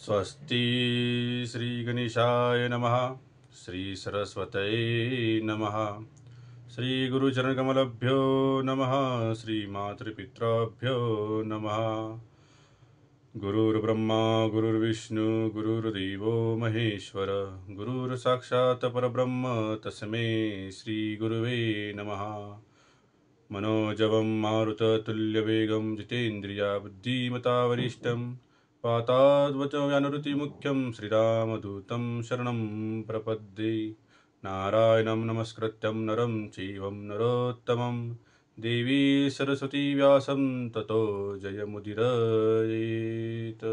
स्वस्ति श्री गणेशाय नमः। श्री सरस्वतये नमः। श्री गुरुचरणकमलभ्यो नमः। श्री मातृपितृभ्यो नमः। गुरुर्ब्रह्मा गुरुर्विष्णु गुरुर्देवो महेश्वर गुरुर्साक्षात् परब्रह्म तस्मै श्री गुरुवे नमः। मनोजवं मारुततुल्यवेगं जितेन्द्रिया बुद्धिमता वरिष्ठं पाताद्वचनरुतिमुख्यं श्रीरामदूतं शरणं प्रपद्ये। नारायणं नमस्कृत्यं नरं चैव नरोत्तमं देवी सरस्वती व्यासं ततो जयमुदीरयेत्।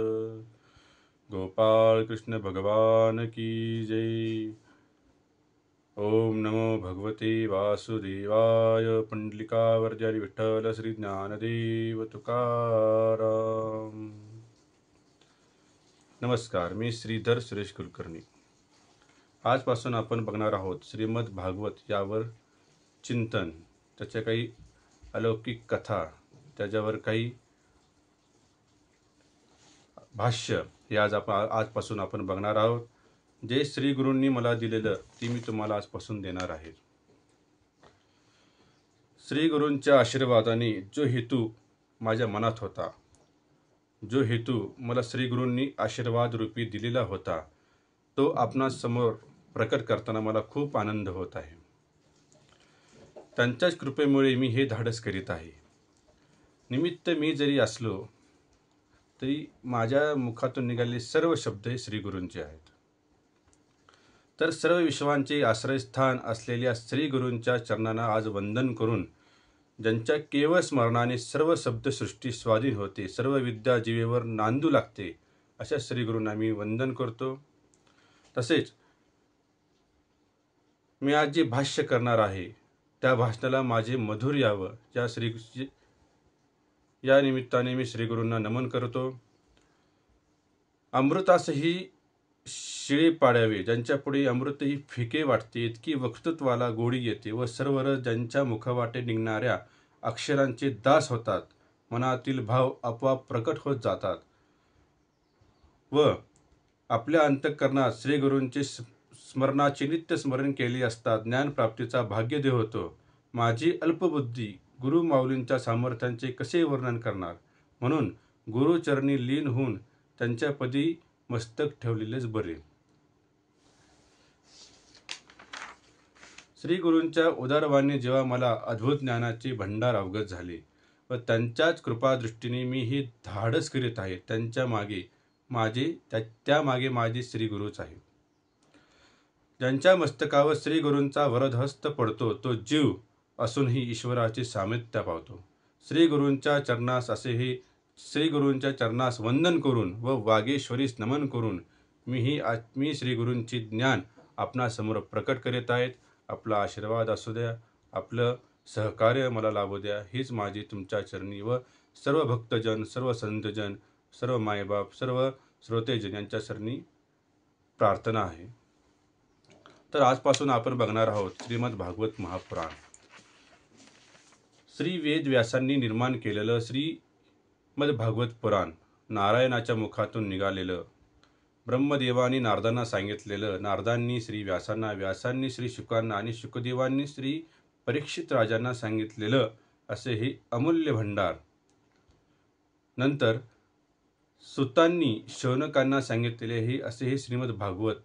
गोपाल कृष्ण भगवान की जय। ओम नमो भगवते वासुदेवाय। पुंडलिकावर्यारी विठ्ठल श्री ज्ञानदेव तुकाराम। नमस्कार, मी श्रीधर सुरेश कुलकर्णी। आजपासून आपण बघणार आहोत श्रीमद भागवत यावर चिंतन, त्याच्या काही अलौकिक कथा, त्याच्यावर काही भाष्य हे आजपासून आपण बघणार आहोत। जे श्री गुरूंनी मला दिलेलं ती मी तुम्हाला आजपासून देणार आहे। श्री गुरूंच्या आशीर्वादाने जो हेतू माझ्या मनात होता, जो हेतू मला श्री गुरूंनी आशीर्वाद रूपी दिलेला होता, तो आपणा समोर प्रकट करताना मला खूप आनंद होत आहे। त्यांच्याच कृपेमुळे मी हे धाडस करीत आहे। निमित्त मी जरी असलो तरी माझ्या मुखातून निघालेले सर्व शब्द हे श्री गुरूंचे आहेत। तर सर्व विश्वांचे आश्रयस्थान असलेल्या श्री गुरूंच्या चरणांना आज वंदन करून, ज्यांच्या केवळ स्मरणाने सर्व शब्दसृष्टी स्वाधीन होते, सर्व विद्या जीवेवर नांदू लागते, अशा श्री गुरूंना मी वंदन करतो। तसेच मी आज जे भाष्य करणार आहे त्या भाषणाला माझे मधुर यावं या निमित्ताने मी श्री गुरूंना नमन करतो। अमृतासही शिळे पाडावे, ज्यांच्या पुढे अमृतही फिके वाटते, इतकी वक्तृत्वाला गोडी येते व सर्व रस ज्यांच्या मुखवाटे निघणाऱ्या अक्षरांचे दास होतात, मनातील भाव आपोआप प्रकट होत जातात व आपल्या अंतःकरणात श्री गुरूंचे स्मरणाचे नित्य स्मरण केले असता ज्ञानप्राप्तीचा भाग्यदेह होतो। माझी अल्पबुद्धी गुरु माऊलींच्या सामर्थ्यांचे कसे वर्णन करणार, म्हणून गुरुचरणी लीन होऊन त्यांच्यापदी मस्तक ठेवलेलेच बरे। श्री गुरूंच्या उदारवाणी जेव्हा मला अद्भुत ज्ञानाचे भंडार अवगत झाले व त्यांच्याच कृपादृष्टीने मी हे धाडस करीत आहे, त्या मागे माझे श्री गुरुच आहे। ज्यांच्या मस्तकावर श्री गुरूंचा वरदहस्त पडतो तो जीव असूनही ईश्वराचे सामित्य पावतो। श्री गुरूंच्या चरणास वंदन करून व वागेश्वरीस नमन करून मी श्री गुरूंचे ज्ञान आपणासमोर प्रकट करीत आहेत। आपला आशीर्वाद असू द्या, आपलं सहकार्य मला लाभू द्या, हीच माझी तुमच्या चरणी व सर्व भक्तजन, सर्व संतजन, सर्व मायबाप, सर्व श्रोतेजन यांच्या चरणी प्रार्थना आहे। तर आजपासून आपण बघणार आहोत श्रीमद भागवत महापुराण। श्री वेद व्यासांनी निर्माण केलेलं श्रीमद भागवत पुराण, नारायणाच्या मुखातून निघालेलं, ब्रह्मदेवानी नारदांना सांगितलेलं, नारदांनी श्री व्यासांना, व्यासांनी श्री शुकांना आणि शुकदेवांनी श्री परीक्षित राजांना सांगितलेलं असे हे अमूल्य भंडार। नंतर सुतांनी शौनकांना सांगितलेले हे श्रीमद भागवत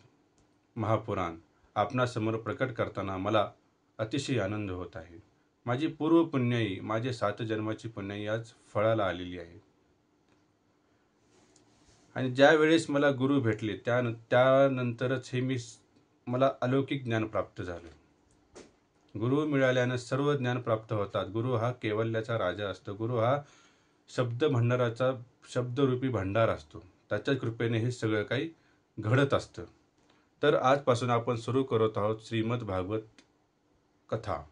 महापुराण आपणासमोर प्रकट करताना मला अतिशय आनंद होत आहे। माझी पूर्व पुण्याई, माझे 7 जन्माची पुण्याई आज फळाला आलेली आहे। आणि ज्या वेळेस मला गुरु भेटले त्यानंतरच मला अलौकिक ज्ञान प्राप्त झालं। गुरु मिळाल्यानं सर्व ज्ञान प्राप्त होतात। गुरु हा कैवल्याचा राजा असतो। गुरु हा शब्द भंडाराचा शब्दरूपी भंडार असतो। त्याच्या कृपेने हे सगळं काही घडत असतं। तर आजपासून आपण सुरू करत आहोत श्रीमद भागवत कथा।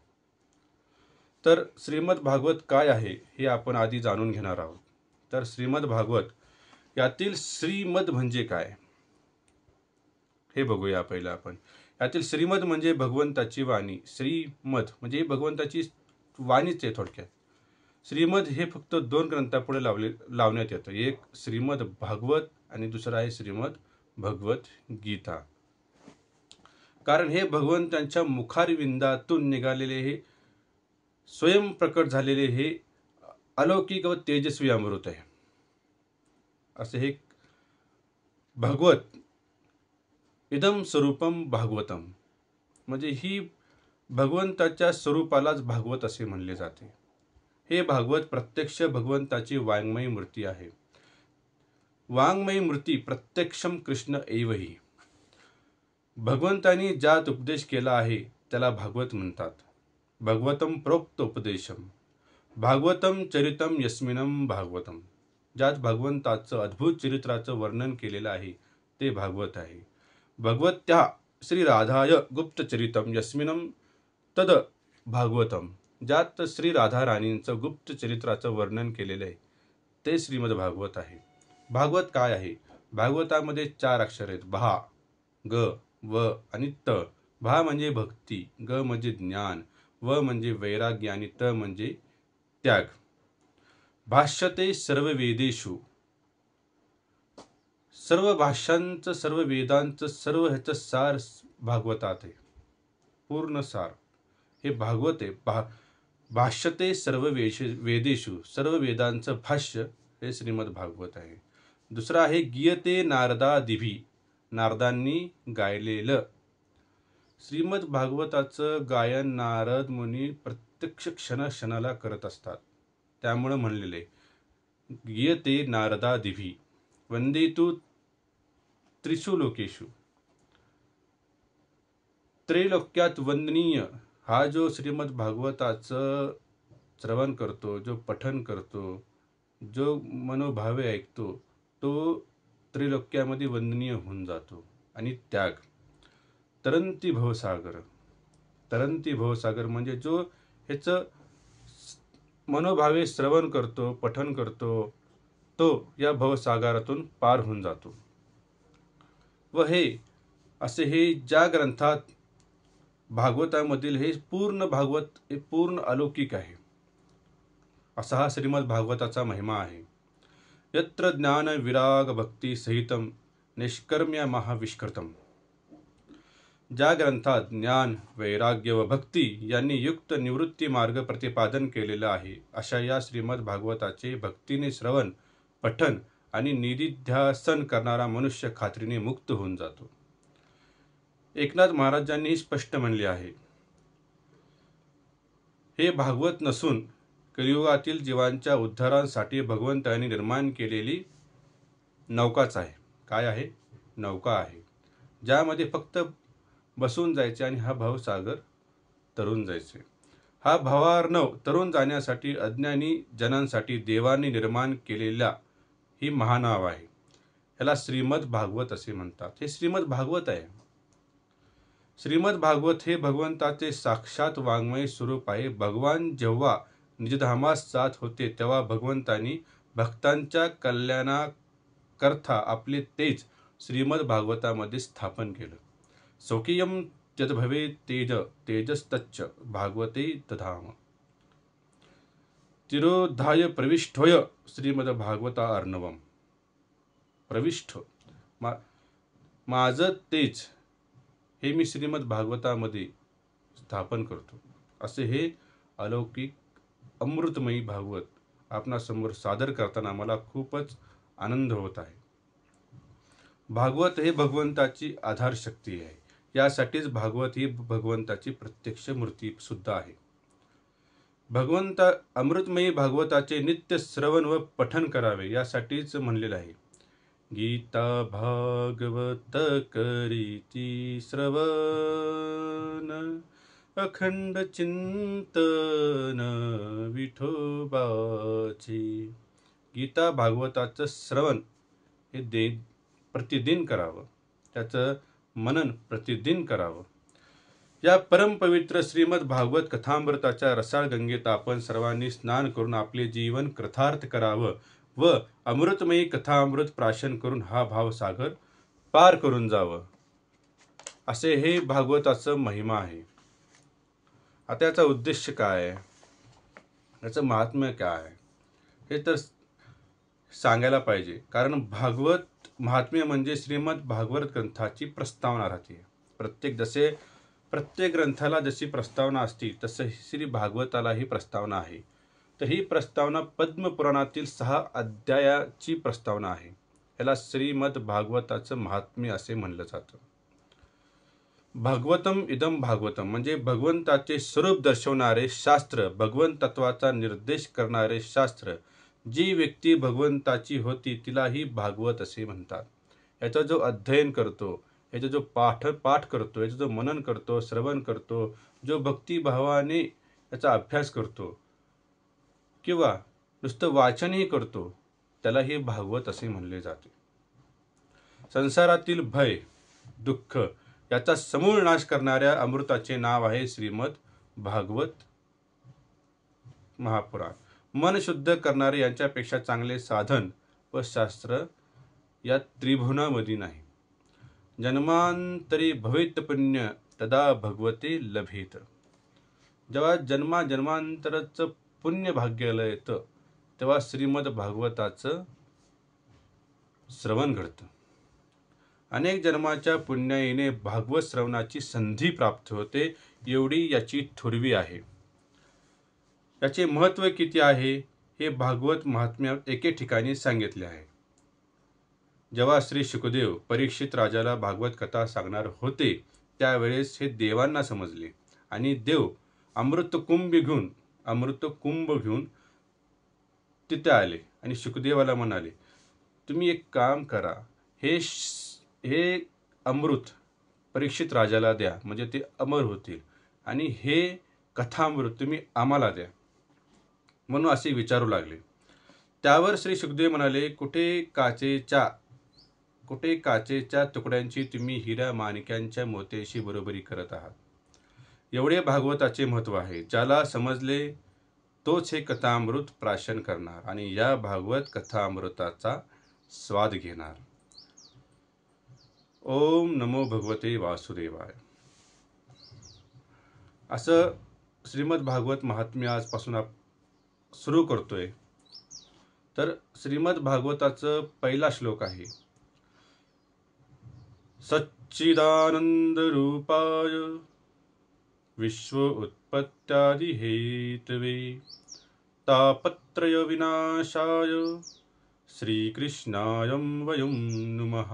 तर श्रीमद भागवत काय आहे हे आपण आधी जाणून घेणार आहोत। तर श्रीमद भागवत यातील श्रीमद म्हणजे काय हे बघूया पहिला आपण। यातील श्रीमद म्हणजे भगवंताची वाणी। श्रीमद म्हणजे भगवंताची वाणीच आहे थोडक्यात। श्रीमद हे फक्त 2 ग्रंथापुढे लावण्यात येतं. एक श्रीमद भागवत आणि दुसरा आहे श्रीमद भगवत गीता. कारण हे भगवंतांच्या मुखारविंदातून निघालेले हे स्वयंप्रकट झालेले हे अलौकिक व तेजस्वी अमृत आहे. असे हे भगवत इदम स्वरूपम भागवतम, म्हणजे ही भगवंताच्या स्वरूपालाच भागवत असे म्हणले जाते. हे भागवत प्रत्यक्ष भगवंताची वाङ्मयी मूर्ती आहे. वाङ्मयी मूर्ती प्रत्यक्षम कृष्ण एवही. भगवंतांनी ज्यात उपदेश केला आहे त्याला भागवत म्हणतात. भगवतम प्रोक्त उपदेशम भागवतम चरितम यस्मिनम भागवतम. ज्यात भगवंताचं अद्भुत चरित्राचं वर्णन केलेलं आहे ते भागवत आहे. भगवत्या श्री राधाय गुप्तचरितम यस्मिनम तद भागवतम. ज्यात श्री राधा राणींचं गुप्त चरित्राचं वर्णन केलेलं आहे ते श्रीमद भागवत आहे. भागवत काय आहे? भागवतामध्ये 4 अक्षर आहेत. भा, ग, व आणि त. भा म्हणजे भक्ती, ग म्हणजे ज्ञान, व म्हणजे वैराग्य आणि त म्हणजे त्याग. भाष्यते सर्व वेदेषु. सर्व भाष्यांचं, सर्व वेदांचं, सर्व ह्याचं सार भागवतात आहे. पूर्ण सार हे भागवत आहे. भाष्यते सर्व वेदेषु. सर्व वेदांचं भाष्य हे श्रीमद भागवत आहे. दुसरा आहे गीयते नारदादिभी. नारदांनी गायलेलं. श्रीमद भागवताचं गायन नारद मुनी प्रत्यक्ष क्षणाला करत असतात. त्यामुळं म्हणलेले गीयते नारदादिभी वंदेतु त्रिषु लोकेषु. त्रैलोक्यात वंदनीय हा जो श्रीमद भागवताचं श्रवण करतो, जो पठन करतो, जो मनोभावे ऐकतो, तो त्रैलोक्यामध्ये वंदनीय होऊन जातो. आणि त्याग तरंती भवसागर. तरंती भवसागर म्हणजे जो ह्याचं मनोभावे श्रवण करतो, पठन करतो, तो या भवसागरातून पार होऊन जातो. व हे असे हे ज्या ग्रंथात भागवतामधील हे पूर्ण भागवत हे पूर्ण अलौकिक आहे. असा हा श्रीमद भागवताचा महिमा आहे. यत्र ज्ञान विराग भक्ती सहितम निष्कर्म्य महाविष्कृतम. ज्या ग्रंथात ज्ञान, वैराग्य व भक्ती यांनी युक्त निवृत्ती मार्ग प्रतिपादन केलेला आहे, अशा या श्रीमद भागवताचे भक्तीने श्रवण, पठन आणि निधिध्यासन करणारा मनुष्य खात्रीने मुक्त होऊन जातो. एकनाथ महाराजांनी स्पष्ट म्हणले आहे, हे भागवत नसून कलियुगातील जीवांच्या उद्धारासाठी भगवंतांनी निर्माण केलेली नौकाच आहे. काय आहे? नौका आहे, ज्यामध्ये फक्त बसून जायचे आणि हा भवसागर तरून जायचे. हा भवार्णव तरून जाण्यासाठी अज्ञानी जनांसाठी देवांनी निर्माण केलेला ही महानाव आहे. ह्याला श्रीमद भागवत असे म्हणतात. हे श्रीमद भागवत आहे. श्रीमद भागवत हे भगवंताचे साक्षात वाङ्मय स्वरूप आहे. भगवान जेव्हा निजधामास जात होते तेव्हा भगवंतांनी भक्तांच्या कल्याणाकरता आपले तेज श्रीमद भागवतामध्ये स्थापन केलं. स्वकीयम यद्भवे तेज तेजस्तच्च भागवते दधाम. तिरोधाय प्रविष्टोय श्रीमद भागवता अर्णवम. प्रविष्ट माझं तेज हे मी श्रीमद भागवतामध्ये स्थापन करतो. असे हे अलौकिक अमृतमयी भागवत आपणासमोर सादर करताना मला खूपच आनंद होत आहे. भागवत हे भगवंताची आधारशक्ती आहे. यासाठीच भागवत ही भगवंताची प्रत्यक्ष मूर्ती सुद्धा आहे. भगवंता अमृतमयी भागवताचे नित्य श्रवण व पठन करावे यासाठीच म्हणलेलं आहे. गीता भागवत करीती श्रवण अखंड चिंतन विठोबाची. गीता भागवताचं श्रवण हे प्रतिदिन करावं, त्याचं मनन प्रतिदिन करावं. या परमपवित्र श्रीमद भागवत कथामृताच्या रसाळ गंगेत आपण सर्वांनी स्नान करून आपले जीवन कृतार्थ करावं व अमृतमयी कथामृत प्राशन करून हा भावसागर पार करून जावं, असे हे भागवताचं महिमा आहे. आता याचा उद्देश काय आहे? याचं महात्म्य काय आहे हे तर सांगायला पाहिजे. कारण भागवत महात्म्य म्हणजे श्रीमद भागवत ग्रंथाची प्रस्तावना राहते. प्रत्येक ग्रंथाला जशी प्रस्तावना असते तसं श्री भागवतालाही प्रस्तावना आहे. तर ही प्रस्तावना पद्मपुराणातील 6 अध्यायाची प्रस्तावना आहे. याला श्रीमद भागवताचं महात्म्य असे म्हणलं जातं. भागवतम इदम भागवतम म्हणजे भगवंताचे स्वरूप दर्शवणारे शास्त्र, भगवंत तत्वाचा निर्देश करणारे शास्त्र. जी व्यक्ती भगवंताची होती तिलाही भागवत असे म्हणतात. याचा जो अध्ययन करतो, याचा जो पाठ करतो, याचं जो मनन करतो, श्रवण करतो, जो भक्तिभावाने याचा अभ्यास करतो किंवा नुसतं वाचनही करतो, त्यालाही भागवत असे म्हणले जाते. संसारातील भय, दुःख याचा समूळ नाश करणाऱ्या अमृताचे नाव आहे श्रीमद भागवत महापुराण. मन शुद्ध करणारे यांच्यापेक्षा चांगले साधन व शास्त्र या त्रिभुवनामध्ये नाही. जन्मांतरी भवेत पुण्य तदा भगवते लभेत. जेव्हा जन्मांतराचं पुण्य भाग्याला येतं तेव्हा श्रीमद भागवताचं श्रवण घडतं. अनेक जन्माच्या पुण्याईने भागवत श्रवणाची संधी प्राप्त होते, एवढी याची थोरवी आहे. याचे महत्त्व किती आहे हे भागवत महात्म्यात एके ठिकाणी सांगितले आहे. जेव्हा श्री शुकदेव परीक्षित राजाला भागवत कथा सांगणार होते त्यावेळेस हे देवांना समजले आणि देव अमृतकुंभ घेऊन तिथे आले आणि शुकदेवाला म्हणाले, तुम्ही एक काम करा, हे अमृत परीक्षित राजाला द्या म्हणजे ते अमर होतील आणि हे कथामृत तुम्ही आम्हाला द्या. म्हणून असे विचारू लागले. त्यावर श्री शुकदेव म्हणाले, कुठे काचेच्या तुकड्यांची तुम्ही हिरा माणिक्यांच्या मोत्याशी बरोबरी करत आहात. एवढे भागवताचे महत्त्व आहे. ज्याला समजले तोच हे कथामृत प्राशन करणार आणि या भागवत कथामृताचा स्वाद घेणार. ओम नमो भगवते वासुदेवाय. असं श्रीमद भागवत महात्म्य आजपासून सुरू करतोय. तर श्रीमद भागवताचं पहिला श्लोक आहे, सच्चिदानंद रूपाय विश्व उत्पत्त्यादि हेतवे तापत्रय विनाशाय श्रीकृष्णाय वयं नुमः.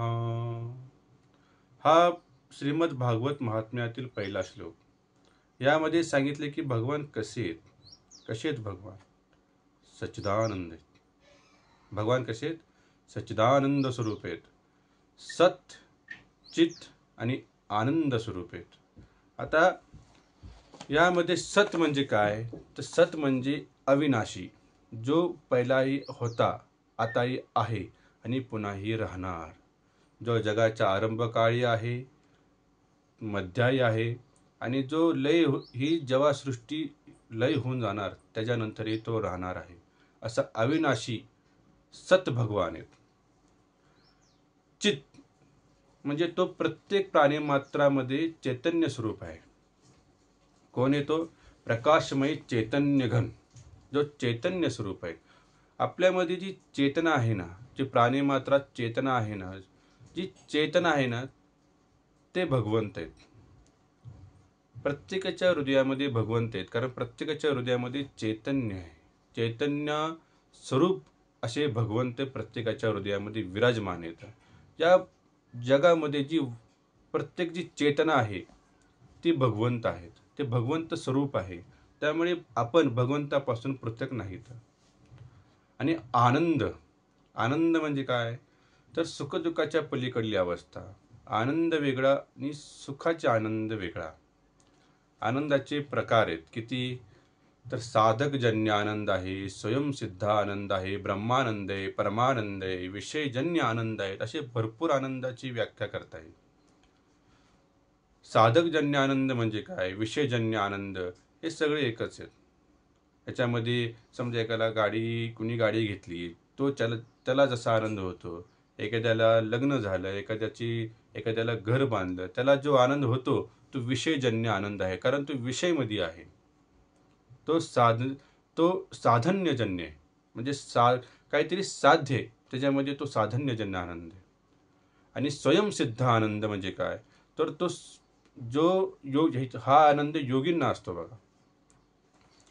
हा श्रीमद भागवत महात्म्यातील पहिला श्लोक. यामध्ये सांगितले की भगवान कसे आहेत भगवान सच्चिदानंद आहेत. भगवान कसे आहेत? सच्चिदानंद स्वरूप आहेत. सत, चित आणि आनंद स्वरूप आहेत. आता यामध्ये सत म्हणजे काय? तर सत म्हणजे अविनाशी, जो पहिलाही होता, आताही आहे आणि पुन्हाही राहणार, जो जगाच्या आरंभकाळी आहे, मध्याही आहे आणि जो ही जेव्हा सृष्टी लय होऊन जाणार त्याच्यानंतरही तो राहणार आहे, असा अविनाशी सत भगवान आहेत. चित म्हणजे तो प्रत्येक प्राणीमात्रामध्ये चैतन्य स्वरूप आहे. कोण आहे तो? प्रकाशमय चैतन्य घन, जो चैतन्य स्वरूप आहे. आपल्यामध्ये जी चेतना आहे ना, जी प्राणीमात्रात चेतना आहे ना, ते भगवंत आहेत. प्रत्येकाच्या हृदयामध्ये भगवंत आहेत, कारण प्रत्येकाच्या हृदयामध्ये चैतन्य आहे. चैतन्य स्वरूप असे भगवंत प्रत्येकाच्या हृदयामध्ये विराजमान आहेत. या जगामध्ये प्रत्येक जी चेतना आहे ती भगवंत आहेत, ते भगवंत स्वरूप आहे. त्यामुळे आपण भगवंतापासून पृथक नाहीत. आणि आनंद म्हणजे काय? तर सुखदुःखाच्या पलीकडली अवस्था. आनंद वेगळा आणि सुखाचा आनंद वेगळा. आनंदाचे प्रकार आहेत किती? तर साधकजन्य आनंद आहे, स्वयंसिद्ध आनंद आहे, ब्रह्मानंद आहे, परमानंद आहे, विषयजन्य आनंद आहेत. असे भरपूर आनंदाची व्याख्या करता येईल. साधकजन्य आनंद म्हणजे काय? विषयजन्य आनंद हे सगळे एकच आहेत. याच्यामध्ये समजा एकाला कुणी गाडी घेतली, त्याला जसा आनंद होतो, एखाद्याला लग्न झालं, एखाद्याला घर बांधलं, त्याला जो आनंद होतो तो विषयजन्य आनंद आहे, कारण तो विषयमध्ये आहे. तो तो साधन्यजन्य आहे. म्हणजे काहीतरी साध्य आहे, त्याच्यामध्ये तो साधन्यजन्य आनंद आहे. आणि स्वयंसिद्ध आनंद म्हणजे काय, तर तो जो हा आनंद योगींना असतो बघा.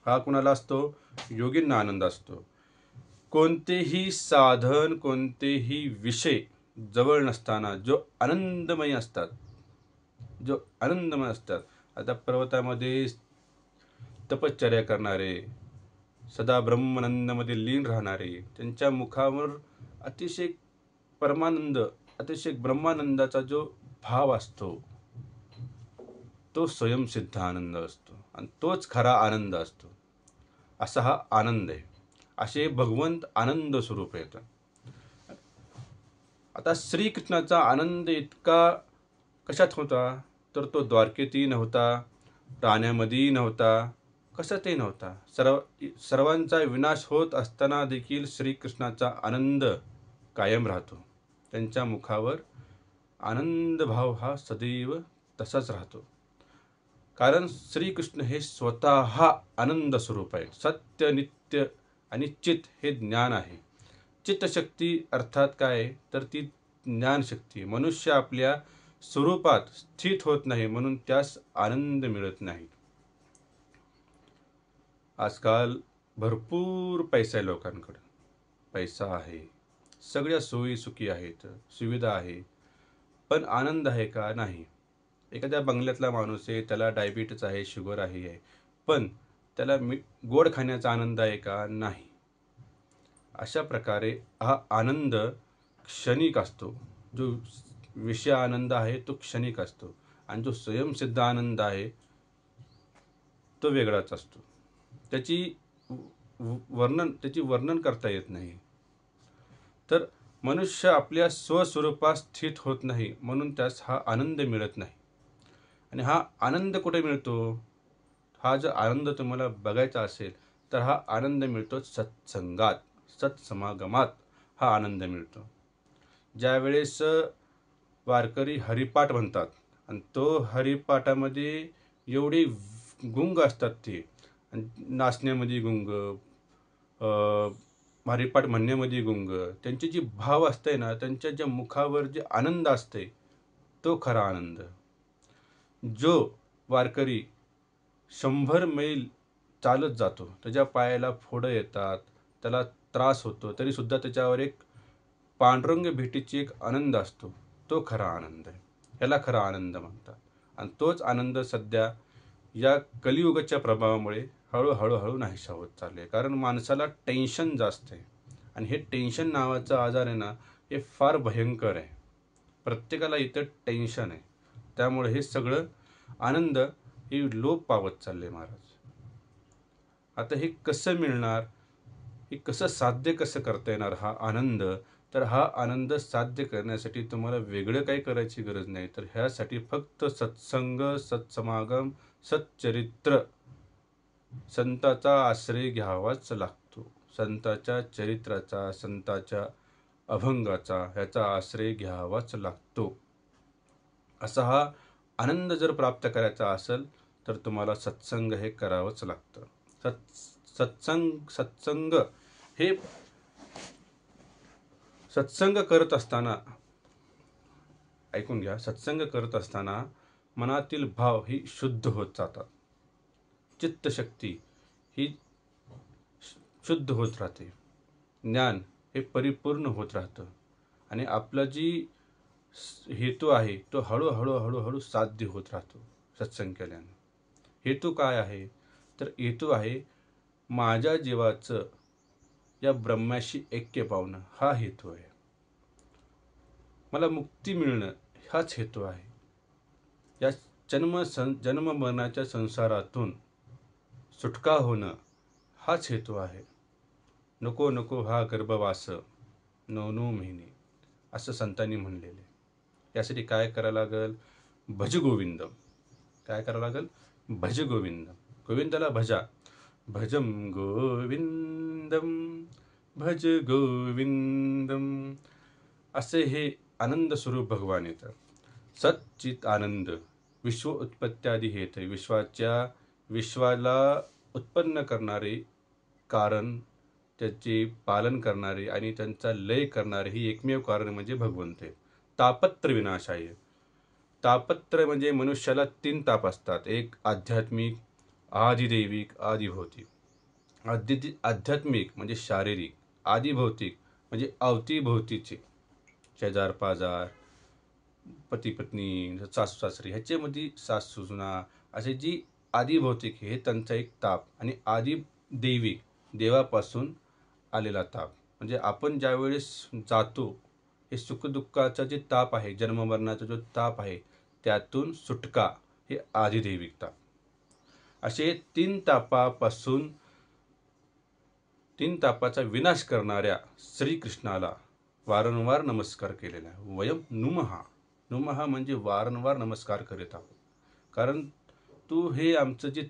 हा कुणाला असतो? योगींना आनंद असतो. कोणतेही साधन, कोणतेही विषय जवळ नसताना जो आनंदमय असतात, आता पर्वतामध्ये तपश्चर्या करणारे, सदा ब्रह्मानंदामध्ये लीन राहणारे, त्यांच्या मुखावर अतिशय परमानंद, अतिशय ब्रह्मानंदाचा जो भाव असतो, तो स्वयंसिद्ध आनंद असतो आणि तोच खरा आनंद असतो. असा हा आनंद आहे. असे भगवंत आनंद स्वरूप येतं. आता श्रीकृष्णाचा आनंद इतका कशात होता, तर तो द्वारकेतही नव्हता, राण्यामध्येही नव्हता, कशातही नव्हता. सर्वांचा विनाश होत असताना देखील श्रीकृष्णाचा आनंद कायम राहतो. त्यांच्या मुखावर आनंद भाव हा सदैव तसाच राहतो. कारण श्रीकृष्ण हे स्वतः आनंद स्वरूप आहे. सत्य, नित्य आणि चित हे ज्ञान आहे. चित्तशक्ती अर्थात काय, तर ती ज्ञानशक्ती. मनुष्य आपल्या स्वरूपात स्थित होत नाही, म्हणून त्यास आनंद मिळत नाही. आजकाल भरपूर पैसा आहे लोकांकडे, पैसा आहे, सगळ्या सोयी सुखी आहेत, सुविधा आहे, पण आनंद आहे का? नाही. एखाद्या बंगल्यातला माणूस आहे, त्याला डायबिटीज आहे, शुगर आहे, पण त्याला गोड खाण्याचा आनंद आहे का? नाही. अशा प्रकारे हा आनंद क्षणिक असतो. जो विषय आनंद आहे तो क्षणिक असतो आणि जो स्वयंसिद्ध आनंद आहे तो वेगळाच असतो. त्याची वर्णन करता येत नाही. तर मनुष्य आपल्या स्वस्वरूपात स्थित होत नाही, म्हणून त्यास हा आनंद मिळत नाही. आणि हा आनंद कुठे मिळतो? हा जो आनंद तुम्हाला बघायचा असेल तर हा आनंद मिळतो सत्संगात, सत्समागमात हा आनंद मिळतो. ज्यावेळेस वारकरी हरिपाठ म्हणतात आणि तो हरिपाठामध्ये एवढी गुंग असतात, ते नाचण्यामध्ये गुंग, हरिपाठ म्हणण्यामध्ये गुंग, त्यांची जी भाव असते ना, त्यांच्या ज्या मुखावर जे आनंद असते तो खरा आनंद. जो वारकरी 100 मैल चालत जातो, त्याच्या पायाला फोडं येतात, त्याला त्रास होतो, तरी सुद्धा त्याच्यावर एक पांडुरंग भेटीची एक आनंद असतो, तो खरा आनंद आहे. याला खरा आनंद म्हणतात. आणि तोच आनंद सध्या या कलियुगाच्या प्रभावामुळे हळूहळू नाहीसा होत चालले. कारण माणसाला टेन्शन जास्त आहे आणि हे टेन्शन नावाचं आजार आहे ना, हे फार भयंकर आहे. प्रत्येकाला इथं टेन्शन आहे. त्यामुळे हे सगळं आनंद हे लोप पावत चालले महाराज. आता हे कसं मिळणार, हे कसं साध्य करता येणार हा आनंद? तर हा आनंद साध्य करण्यासाठी तुम्हाला वेगळं काही करायची गरज नाही, तर ह्यासाठी फक्त सत्संग, सत्समागम, सच्चरित्र, संताचा आश्रय घ्यावाच लागतो. संताच्या चरित्राचा, संताच्या अभंगाचा ह्याचा आश्रय घ्यावाच लागतो. असा हा आनंद जर प्राप्त करायचा असेल तर तुम्हाला सत्संग हे करावंच लागतं. सत्संग हे सत्संग करत असताना, ऐकून घ्या, सत्संग करत असताना मनातील भाव ही शुद्ध होत जातात. चित्तशक्ती ही शुद्ध होत राहते. ज्ञान हे परिपूर्ण होत राहतं आणि आपला जी हेतू आहे तो हळूहळू साध्य होत राहतो सत्संग केल्याने. हेतू काय आहे, तर हेतू आहे माझ्या जीवाचं या ब्रह्माशी ऐक्य पावणं, हा हेतू आहे. मला मुक्ती मिळणं हाच हेतू आहे. या जन्म मरणाच्या संसारातून सुटका होणं हाच हेतू आहे. नको नको हा गर्भवास 9 महिने, असं संतांनी म्हणलेले. यासाठी काय करायला लागल? भज गोविंदम. काय करावं लागल? भज गोविंदम. गोविंदाला भजा. भजम गोविंदम, भज गोविंदम. असे हे आनंद स्वरूप भगवान येतं. सच्चित आनंद, विश्व उत्पत्त्यादी हेत, विश्वाला उत्पन्न करणारे कारण, त्याचे पालन करणारे आणि त्यांचा लय करणारे ही एकमेव कारण म्हणजे भगवंत आहे. तापत्र विनाशाय. तापत्र म्हणजे मनुष्याला 3 ताप असतात. एक आध्यात्मिक, आदिदैविक, आदिभौतिक. आध्यात्मिक म्हणजे शारीरिक, आदिभौतिक म्हणजे अवतीभोवतीचे, शेजार पाजार, पती पत्नी, सासू सासरे, ह्याच्यामध्ये सासू सुना, असे जी आदिभौतिक हे त्यांचा एक ताप. आणि आदी दैविक, देवापासून आलेला ताप. म्हणजे आपण ज्यावेळेस जातो, हे सुखदुःखाचा जे ताप आहे, जन्ममरणाचा जो ताप आहे, त्यातून सुटका हे आदिदैविक ताप. असे 3 तापाचा विनाश करणाऱ्या श्रीकृष्णाला वारंवार नमस्कार केलेला आहे. वयम नुमहा. नुमहा म्हणजे वारंवार नमस्कार करीत आहोत. कारण तू हे आमचं जे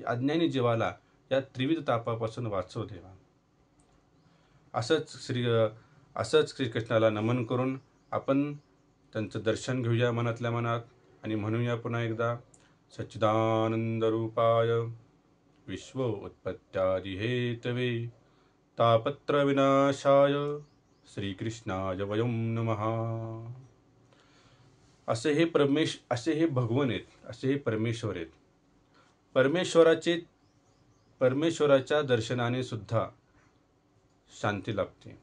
अज्ञानी जीवाला या त्रिविध तापापासून वाचव देवा. असंच श्रीकृष्णाला नमन करून आपण त्यांचं दर्शन घेऊया मनातल्या मनात आणि म्हणूया पुन्हा एकदा, सच्चिदानंद रूपाय विश्व उत्पत्त्यादि हेतवे तापत्र विनाशाय श्रीकृष्णाय वयं नमः. असे हे भगवान आहेत, असे हे परमेश्वर आहेत. परमेश्वराच्या दर्शनाने सुद्धा शांती लाभते.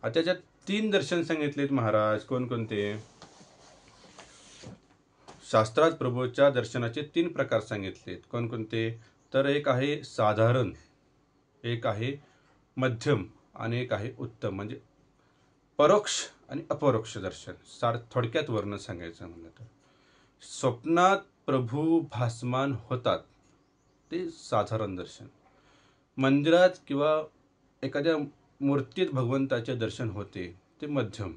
आता त्याच्यात 3 दर्शन सांगितलेत महाराज. कोणकोणते? शास्त्रात प्रभूच्या दर्शनाचे 3 प्रकार सांगितलेत. कोणकोणते? तर एक आहे साधारण, एक आहे मध्यम आणि एक आहे उत्तम. म्हणजे परोक्ष आणि अपरोक्ष दर्शन. थोडक्यात वर्ण सांगायचं म्हणलं तर, स्वप्नात प्रभू भासमान होतात ते साधारण दर्शन. मंदिरात किंवा एखाद्या मूर्तीत भगवंताचे दर्शन होते ते मध्यम.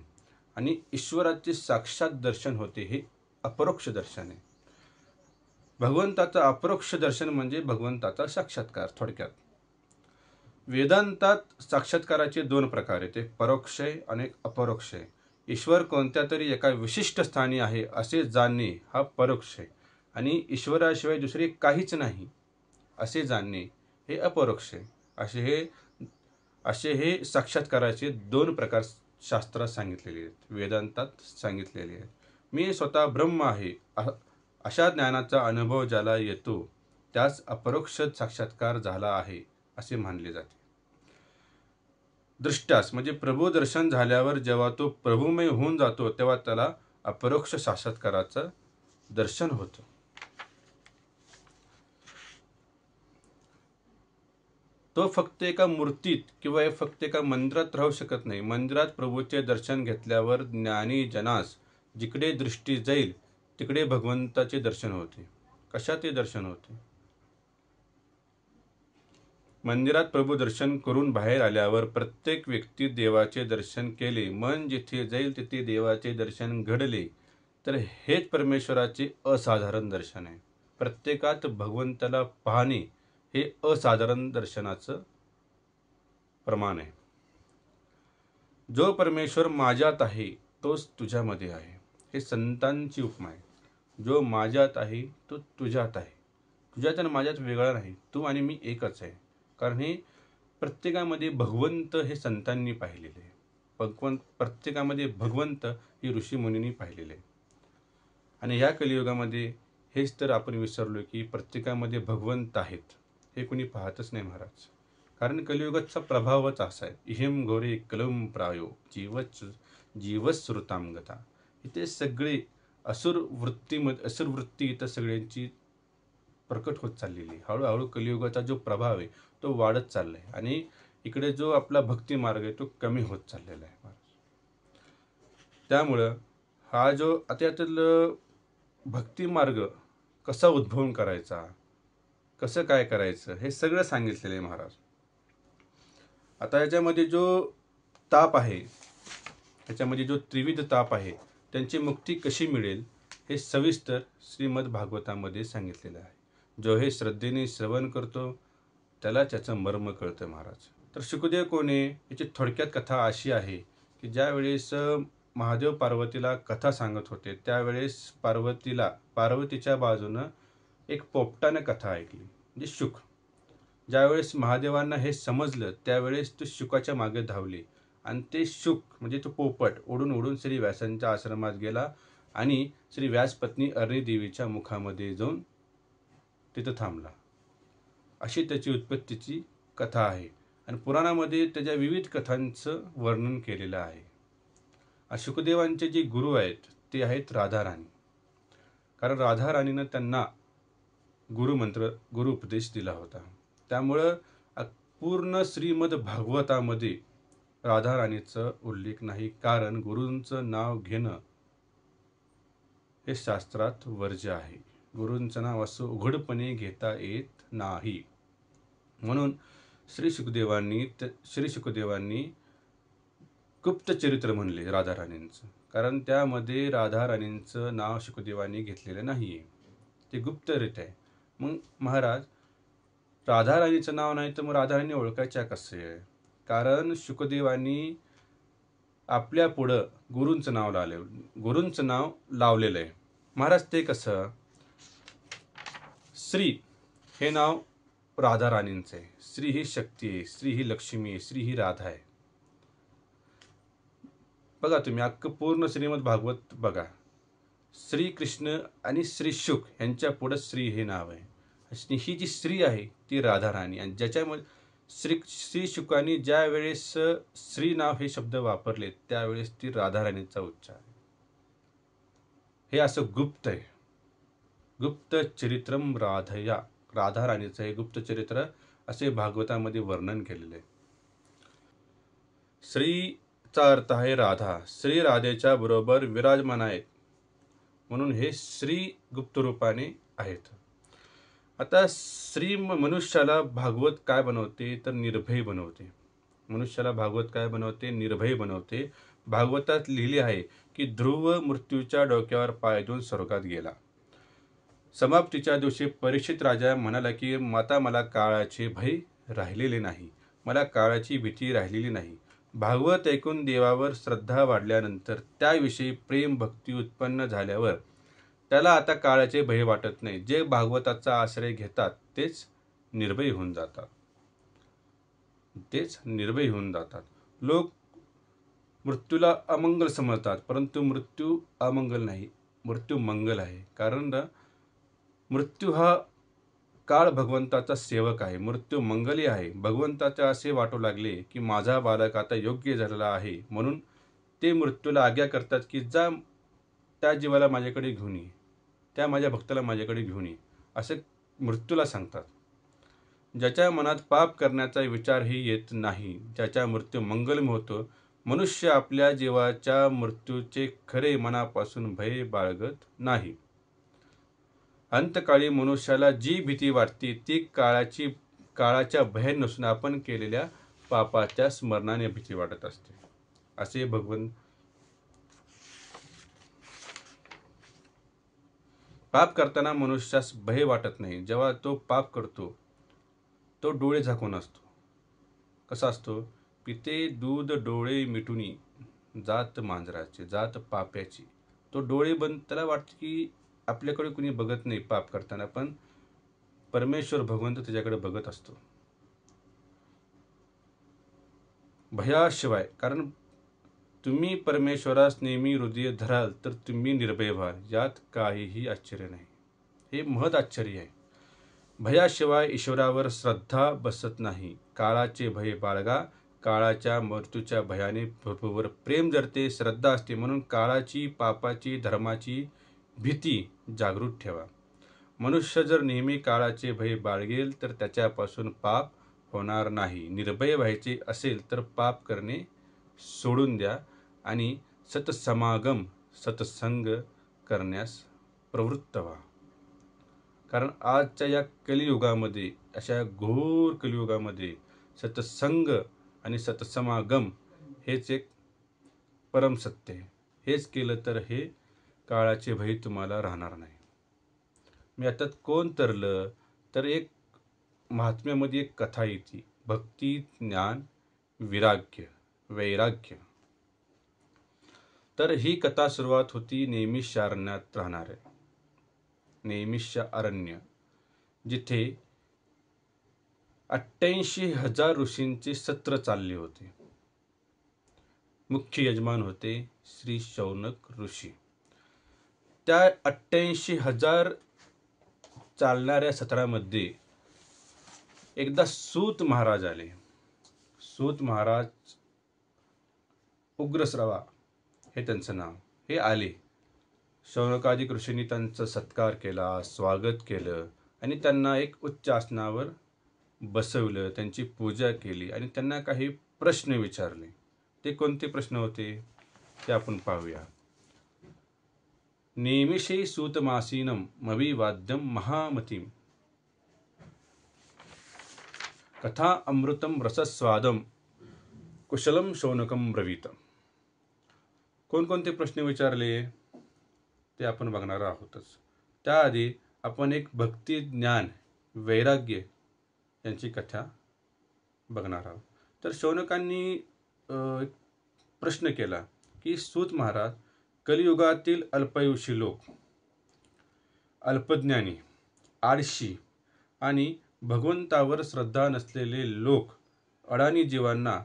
आणि ईश्वराचे साक्षात दर्शन होते हे अपरोक्ष दर्शन आहे. भगवंताचं अपरोक्ष दर्शन म्हणजे भगवंताचा साक्षात्कार. थोडक्यात वेदांतात साक्षात्काराचे 2 प्रकार आहेत. एक परोक्ष आहे आणि एक अपरोक्ष आहे. ईश्वर कोणत्या तरी एका विशिष्ट स्थानी आहे असे जाणणे हा परोक्ष आहे. आणि ईश्वराशिवाय दुसरे काहीच नाही असे जाणणे हे अपरोक्ष आहे. असे हे साक्षात्काराचे 2 प्रकार शास्त्रात सांगितलेले आहेत, वेदांतात सांगितलेले आहेत. मी स्वतः ब्रह्म आहे अशा ज्ञानाचा अनुभव ज्याला येतो त्यास अपरोक्ष साक्षात्कार झाला आहे असे मानले जाते. दृष्ट्यास म्हणजे प्रभू दर्शन झाल्यावर जेव्हा तो प्रभूमय होऊन जातो तेव्हा त्याला अपरोक्ष साक्षात्काराचं दर्शन होतं. तो फक्त एका मूर्तीत किंवा फक्त एका मंदिरात राहू शकत नाही. मंदिरात प्रभूचे दर्शन घेतल्यावर ज्ञानी जनास जिकडे दृष्टी जाईल तिकडे भगवंताचे दर्शन होते. कशात ते दर्शन होते? मंदिरात प्रभू दर्शन करून बाहेर आल्यावर प्रत्येक व्यक्ती देवाचे दर्शन केले, मन जिथे जाईल तिथे देवाचे दर्शन घडले, तर हेच परमेश्वराचे असाधारण दर्शन आहे. प्रत्येकात भगवंताला पाहणे हे असाधारण दर्शनाचं प्रमाण आहे. जो परमेश्वर माझ्यात आहे तोच तुझ्यामध्ये आहे, हे संतांची उपमा आहे. जो माझ्यात आहे तो तुझ्यात आहे. तुझ्यात आणि माझ्यात वेगळा नाही, तू आणि मी एकच आहे. कारण हे प्रत्येकामध्ये भगवंत हे संतांनी पाहिलेले आहे. प्रत्येकामध्ये भगवंत ही ऋषीमुनींनी पाहिलेले आहे. आणि ह्या कलियुगामध्ये हेच तर आपण विसरलो की प्रत्येकामध्ये भगवंत आहेत हे कोणी पाहतच नाही महाराज. कारण कलियुगाचा प्रभावच असा आहे. इहेम घोरे कलम प्रायो जीवश्रुताम गता. इथे सगळे असुर वृत्ती इथं सगळ्यांची प्रकट होत चाललेली. हळूहळू कलियुगाचा जो प्रभाव आहे तो वाढत चालला आहे आणि इकडे जो आपला भक्ती मार्ग आहे तो कमी होत चाललेला आहे महाराज. त्यामुळं हा जो आता यातील भक्ती मार्ग कसा उद्भवून करायचा, कसं काय करायचं हे सगळं सांगितलेलं आहे महाराज. आता याच्यामध्ये जो ताप आहे, याच्यामध्ये जो त्रिविध ताप आहे, त्यांची मुक्ती कशी मिळेल हे सविस्तर श्रीमद भागवतामध्ये सांगितलेलं आहे. जो हे श्रद्धेने श्रवण करतो त्याला त्याचं मर्म कळतं महाराज. तर शुकदेव कोण आहे याची थोडक्यात कथा अशी आहे की ज्या वेळेस महादेव पार्वतीला कथा सांगत होते त्यावेळेस पार्वतीच्या बाजूनं एक पोपटानं कथा ऐकली, म्हणजे शुक. ज्यावेळेस महादेवांना हे समजलं त्यावेळेस तो शुकाच्या मागे धावले आणि ते शुक म्हणजे तो पोपट उडून उडून श्री व्यासांच्या आश्रमात गेला आणि श्री व्यासपत्नी अरणी देवीच्या मुखामध्ये जाऊन तिथं थांबला. अशी त्याची उत्पत्तीची कथा आहे आणि पुराणामध्ये त्याच्या विविध कथांचं वर्णन केलेलं आहे. शुकदेवांचे जे गुरु आहेत ते आहेत राधाराणी. कारण राधाराणीनं त्यांना गुरु उपदेश दिला होता. त्यामुळं पूर्ण श्रीमद भागवतामध्ये राधाराणीचा उल्लेख नाही, कारण गुरूंचं नाव घेणं हे शास्त्रात वर्ज्य आहे. गुरूंचं नाव असं उघडपणे घेता येत नाही. म्हणून श्री शुकदेवांनी गुप्त चरित्र म्हणले राधाराणींचं, कारण त्यामध्ये राधाराणींचं नाव शुकदेवांनी घेतलेलं नाहीये, ते गुप्तरित्या आहे. मग महाराज, राधाराणीचं नाव नाही तर मग राधाराणी ओळखायच्या कसे? कारण शुकदेवांनी आपल्या पुढं गुरूंचं नाव लावलेलं आहे. महाराज ते कसं? श्री हे नाव राधाराणींचं आहे. श्री ही शक्ती आहे, श्री ही लक्ष्मी आहे, श्री ही राधा आहे. बघा तुम्ही अख्खं पूर्ण श्रीमद भागवत बघा, श्रीकृष्ण आणि श्री शुक यांच्या पुढं श्री हे नाव आहे. ही जी स्त्री आहे ती राधाराणी, आणि ज्याच्यामध्ये श्री शुकांनी ज्या वेळेस श्री नाव हे शब्द वापरले त्यावेळेस ती राधाराणीचा उच्चार. हे असं गुप्त आहे. गुप्त चरित्रम राधया, राधाराणीचं हे गुप्त चरित्र असे भागवतामध्ये वर्णन केलेले आहे. श्रीचा अर्थ आहे राधा. श्री राधेच्या बरोबर विराजमान आहेत म्हणून हे श्री गुप्त रूपाने आहेत. आता श्री मनुष्याला भागवत काय बनवते तर निर्भय बनवते. मनुष्याला भागवत काय बनवते? निर्भय बनवते. भागवतात लिहिले आहे की ध्रुव मृत्यूच्या डोक्यावर पाय देऊन स्वर्गात गेला. समाप्तीच्या दिवशी परीक्षित राजा म्हणाला की माता मला काळाचे भय राहिलेले नाही, मला काळाची भीती राहिलेली नाही. भागवत ऐकून देवावर श्रद्धा वाढल्यानंतर त्याविषयी प्रेम भक्ती उत्पन्न झाल्यावर त्याला आता काळाचे भय वाटत नाही. जे भागवताचा आश्रय घेतात तेच निर्भय होऊन जातात. लोक मृत्यूला अमंगल समजतात, परंतु मृत्यू अमंगल नाही, मृत्यू मंगल आहे. कारण मृत्यू हा काळ भगवंताचा सेवक आहे, मृत्यू मंगली आहे. भगवंताचे असे वाटू लागले की माझा बालक आता योग्य झालेला आहे, म्हणून ते मृत्यूला आज्ञा करतात की जा त्या जीवाला माझ्याकडे घेऊन ये, त्या माझ्या भक्ताला माझ्याकडे घेऊन ये, असे मृत्यूला सांगतात. ज्याच्या मनात पाप करण्याचा विचारही येत नाही, ज्याचा मृत्यू मंगलमय होतो, मनुष्य आपल्या जीवाच्या मृत्यूचे खरे मनापासून भय बाळगत नाही. अंतकाळी मनुष्याला जी भीती वाटते ती काळाच्या भय नसून आपण केलेल्या पापाच्या स्मरणाने भीती वाटत असते, असे भगवंत. पाप करताना मनुष्यास भय वाटत नाही. जेव्हा तो पाप करतो तो डोळे झाकून असतो. कसा असतो? पिते दूध डोळे मिटुनी जात मांजराचे, जात पाप्याची. तो डोळे बंद, त्याला वाटतं की आपल्याकडे कुणी बघत नाही पाप करताना, पण परमेश्वर भगवंत त्याच्याकडे बघत असतो. भयाशिवाय, कारण तुम्ही परमेश्वरास नेहमी हृदय धराल तर तुम्ही निर्भय व्हाल, यात काहीही आश्चर्य नाही. हे महत् आश्चर्य आहे. भयाशिवाय ईश्वरावर श्रद्धा बसत नाही. काळाचे भय बाळगा, काळाच्या मृत्यूच्या भयाने प्रभूवर प्रेम जडते, श्रद्धा असते. म्हणून काळाची, पापाची, धर्माची भीती जागृत ठेवा. मनुष्य जर नेहमी काळाचे भय बाळगेल तर त्याच्यापासून पाप होणार नाही. निर्भय व्हायचे असेल तर पाप करणे सोडून द्या आणि सत्संग करण्यास प्रवृत्त व्हा. कारण आजच्या या कलियुगामध्ये, अशा घोर कलियुगामध्ये सत्संग आणि सत्समागम हेच एक परम सत्य आहे. हेच केलं तर हे काळाचे भय तुम्हाला राहणार नाही. मी आता कोण तरलं तर एक महात्म्यामध्ये एक कथा येते, भक्ती, ज्ञान, वैराग्य. तर ही कथा सुरुवात होती नेमिष अरण्यात राहणाऱ्या, नेमिष अरण्य, जिथे 88,000 ऋषींचे सत्र चालले होते. मुख्य यजमान होते श्री शौनक ऋषी. त्या 88,000 चालणाऱ्या सत्रामध्ये एकदा सूत महाराज आले. सूत महाराज, उग्रश्रवा हे त्यांचं नाव, हे आले. शौनकादिक ऋषींनी त्यांचा सत्कार केला, स्वागत केलं आणि त्यांना एक उच्च आसनावर बसवलं, त्यांची पूजा केली आणि त्यांना काही प्रश्न विचारले. ते कोणते प्रश्न होते ते आपण पाहूया. नेमिषे सूतमासीनं मविवाद्यं महामतिं कथा अमृतं रसस्वादं कुशलं शौनकं ब्रवीत. कोणकोणते प्रश्न विचारले ते आपण बघणार आहोतच. त्याआधी आपण एक भक्ती, ज्ञान, वैराग्य यांची कथा बघणार आहोत. तर शौनकांनी एक प्रश्न केला की सूत महाराज, कलियुगातील अल्पायुषी लोक, अल्पज्ञानी, आळशी आणि भगवंतावर श्रद्धा नसलेले लोक, अडाणी जीवांना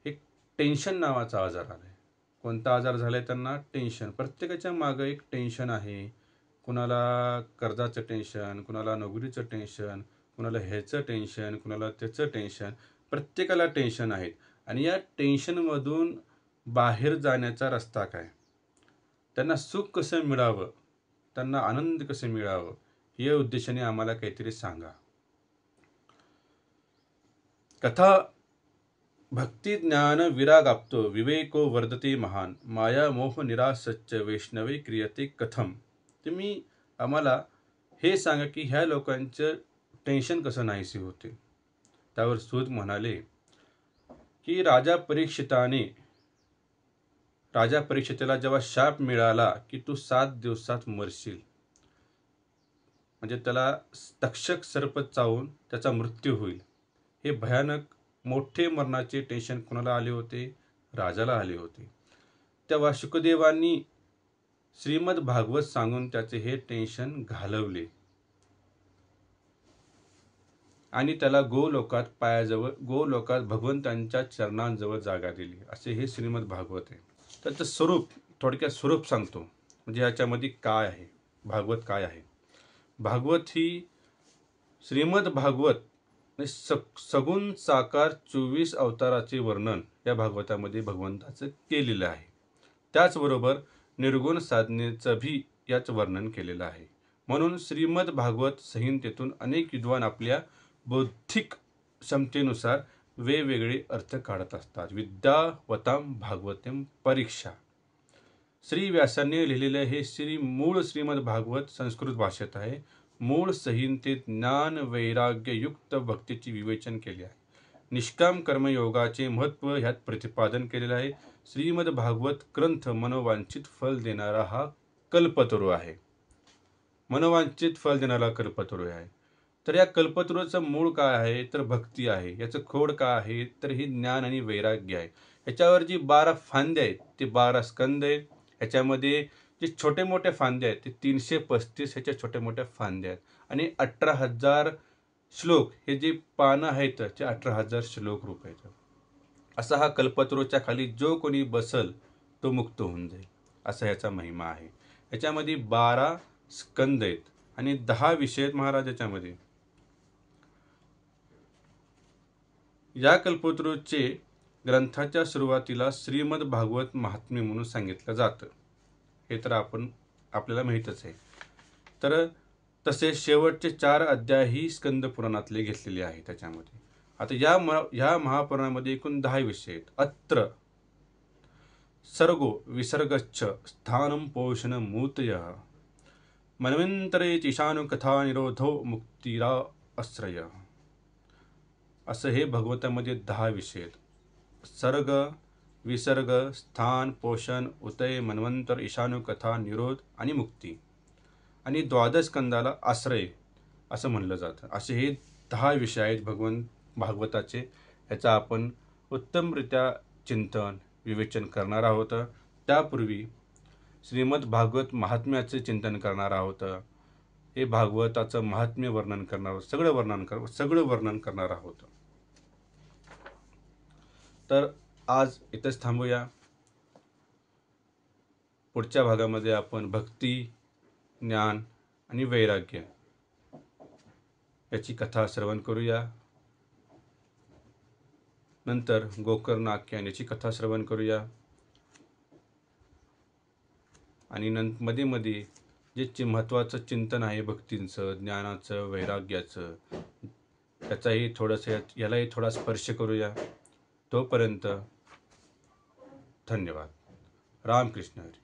एक टेन्शन नावाचा आजार आला आहे. कोणता आजार झाला आहे त्यांना? टेन्शन. प्रत्येकाच्या मागं एक टेन्शन आहे. कुणाला कर्जाचं टेन्शन, कुणाला नोकरीचं टेन्शन, कुणाला ह्याचं टेन्शन, कुणाला त्याचं टेन्शन. प्रत्येकाला टेन्शन आहेत. आणि या टेन्शनमधून बाहेर जाण्याचा रस्ता काय? त्यांना सुख कसं मिळावं, त्यांना आनंद कसं मिळावं, या उद्देशाने आम्हाला काहीतरी सांगा. कथा भक्ती ज्ञान विरागाप्तो विवेको वर्धते महान माया मोह निरासच्च वैष्णवे क्रियते कथम. तुम्ही आम्हाला हे सांगा की ह्या लोकांचं टेन्शन कसं नाहीसे होते. त्यावर सूत म्हणाले की राजा परीक्षितेला जेव्हा शाप मिळाला की तू 7 दिवसात मरशील, म्हणजे त्याला तक्षक सर्प चावून त्याचा मृत्यू होईल, हे भयानक मोठे मरणाचे टेन्शन कोणाला आले होते? राजाला आले होते. तेव्हा शुकदेवांनी श्रीमद भागवत सांगून त्याचे हे टेन्शन घालवले आणि त्याला गोलोकात भगवंतांच्या चरणांजवळ जागा दिली. असे हे श्रीमद भागवत आहे. त्याचं थोडक्यात स्वरूप सांगतो, म्हणजे याच्यामध्ये काय आहे, भागवत काय आहे. भागवत ही श्रीमद भागवत सगुण साकार 24 अवताराचे वर्णन या भागवतामध्ये भगवंताचं केलेलं आहे. त्याचबरोबर निर्गुण साधनेचं भी याच वर्णन केलेलं आहे. म्हणून श्रीमद भागवत संहितेतून अनेक विद्वान आपल्या बौद्धिक क्षमतेनुसार वेगवेगळे अर्थ काढत असतात. विद्यावतां भागवतेम परीक्षा. श्री व्यासांनी लिहिलेले हे मूळ श्रीमद भागवत संस्कृत भाषेत आहे. मूळ संहितेत ज्ञान वैराग्य युक्त भक्तीचे विवेचन केले आहे. निष्काम कर्मयोगाचे महत्त्व ह्यात प्रतिपादन केलेलं आहे. श्रीमद भागवत ग्रंथ मनोवांछित फल देणारा हा कल्पतरू आहे. मनोवांछित फल देणारा कल्पतरू आहे. तर या कल्पतरूचं मूळ काय आहे? तर भक्ती आहे. याचं खोड काय आहे? तर हे ज्ञान आणि वैराग्य आहे. याच्यावर जी 12 फांद्या आहेत ते 12 स्कंद आहेत. याच्यामध्ये जे छोटे मोठे फांदे आहेत ते 335 ह्याच्या छोट्या मोठ्या फांद्या आहेत. आणि 18,000 श्लोक, हे जे पानं आहेत ते 18,000 श्लोक रूप आहेत. असा हा कल्पतरूच्या खाली जो कोणी बसल तो मुक्त होऊन जाईल, असा याचा महिमा आहे. याच्यामध्ये 12 स्कंद आहेत आणि 10 विषय आहेत महाराज याच्यामध्ये. या कल्पतरूचे ग्रंथाच्या सुरुवातीला श्रीमद भागवत महात्म्य म्हणून सांगितलं जातं. हे तर आपल्याला माहीतच आहे. तर तसे शेवटचे 4 अध्याय ही स्कंद पुराणातले घेतलेले आहेत त्याच्यामध्ये. आता या महापुराणामध्ये एकूण 10 विषय आहेत. अत्र सर्गो विसर्गच्छ स्थानं पोषण मूतयः मन्वंतरे ईशानु कथा निरोधो मुक्तिरा आश्रय. असं हे भगवतामध्ये 10 विषय आहेत. सर्ग, विसर्ग, स्थान, पोषण, उदय, मन्वंतर, ईशानु कथा, निरोध आणि मुक्ती. आणि 12 स्कंदाला आश्रय असं म्हणलं जातं. असे हे 10 विषय आहेत भागवताचे. याचा आपण उत्तमरित्या चिंतन विवेचन करणार आहोत. त्यापूर्वी श्रीमद भागवत महात्म्याचे चिंतन करणार आहोत. हे भागवताचं महात्म्य वर्णन करणार, सगळं वर्णन करणार आहोत. तर आज इथंच थांबूया. पुढच्या भागामध्ये आपण भक्ती, ज्ञान आणि वैराग्य याची कथा श्रवण करूया. नंतर गोकर्ण आख्यान याची कथा श्रवण करूया. आणि मध्ये मध्ये जे महत्त्वाचं चिंतन आहे भक्तींचं, ज्ञानाचं, वैराग्याचं, यालाही थोडा स्पर्श करूया. तोपर्यंत धन्यवाद. रामकृष्ण हरी.